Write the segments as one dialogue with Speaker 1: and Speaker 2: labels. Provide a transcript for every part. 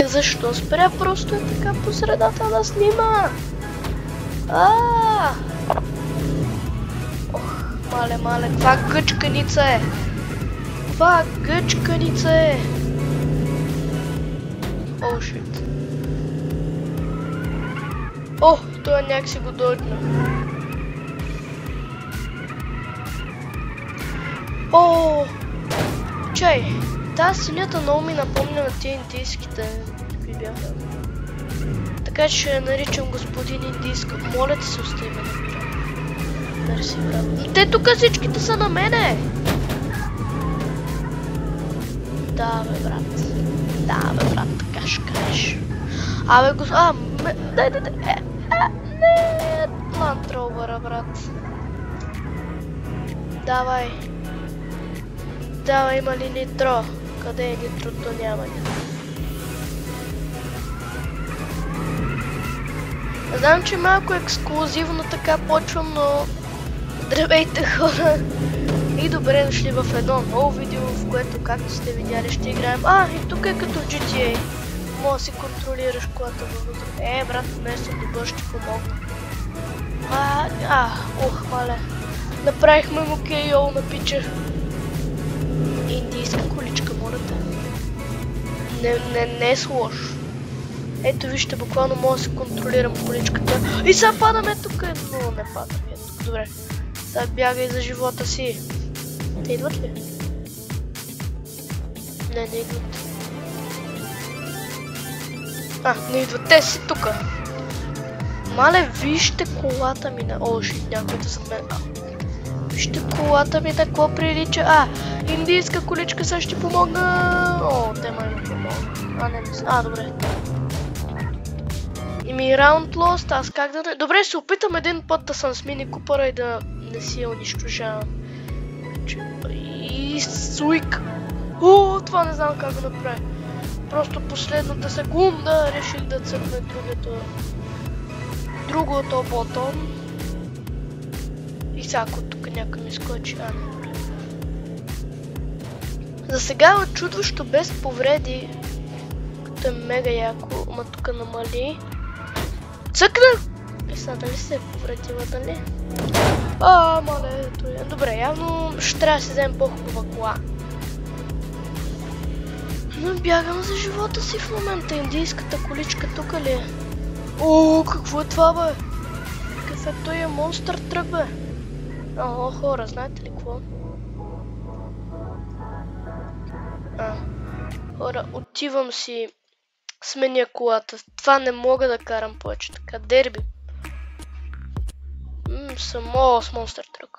Speaker 1: Защо спря просто е така по средата да снима? Ох, мале, каква гъчканица е! Каква гъчканица е! О, шит. О, той някакси го дойдна. О, чай, тази синята много ми напомня на тия индийските, какви бяха. Така че ще наричам господин индийска. Моля ти се, остави ме да мира. Мерси, брат. Те тук всичките са на мене! Да, бе, брат, така ще кажеш. Абе, дай, не, Land Rover, брат. Давай, има ли нитро? Къде е нитрото? Няма. Знам, че малко ексклузивно така почвам, но здравейте, хора! И добре дошли в едно ново видео, в което, както сте видяли, ще играем. И тук е като в GTA. Мога да си контролираш колата във въздуха. Брат, не съм добър, ще помогна. Мале. Направихме му KO на пича. Индийска количка, моля те. Не е лошо. Ето вижте, буквално мога да си контролирам количката. И сега падаме тук, но не падаме. Ето, добре. Сега бягай за живота си. Те идват ли? Не идват. Не идват. Те си тука. Мале, вижте колата ми на... О, шит, някой да зад мен. Вижте колата ми на какво прилича. Индийска количка, сега ще помогна. О, те май ми помогна. Не мисля. Добре. Ми раунд лост, аз как да не... Добре, ще се опитам един път да съм с мини купъра и да не си я унищожавам. И суик. Това не знам как да направя. Просто последната секунда реших да цъкне другото бутон. И сега ако тук някой ми скочи, не. За сега е чудващо без повреди. Като е мега яко, ама тук намали. Цъкна! И сега дали се е повредила, дали? Мале, ето е. Добре, явно ще трябва да си вземем по-хубава кола. Но бягам за живота си в момента. Индийската количка тук ли е? Какво е това, бе? Какъв той е монстър трък, бе? Хора, знаете ли какво? Хора, отивам си. Сменя колата. Това не мога да карам повече така. Дерби. Само с монстър трък.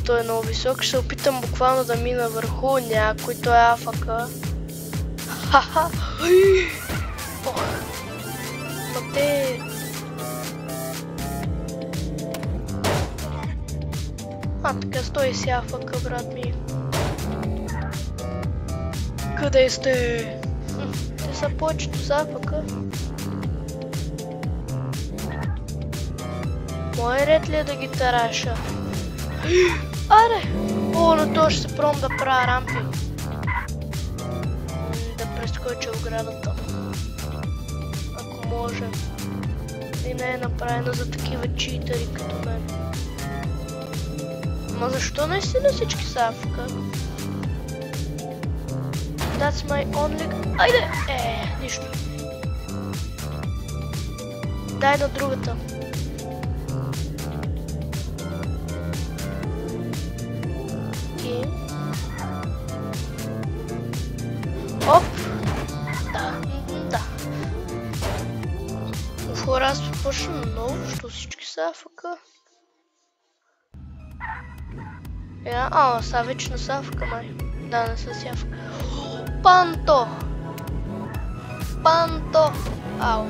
Speaker 1: Той е много висок. Ще се опитам буквално да мина върху някой. Той е АФК. Ма те... така стой си АФК, брат ми. Къде сте? Те са повечето с АФК. Мой ред ли е да ги тараша? Но то ще се пробвам да правя рампи. Да прескоча оградата. Ако може. И не е направено за такива читъри като мен. Ма защо наистина всички са АФК? That's my only... Айде! Нищо. Дай на другата. Оп! Да. Хора, аз почвам много, защото всички са АФК. Сега вече не са АФК, май. Да, не са си АФК. Панто! Ау!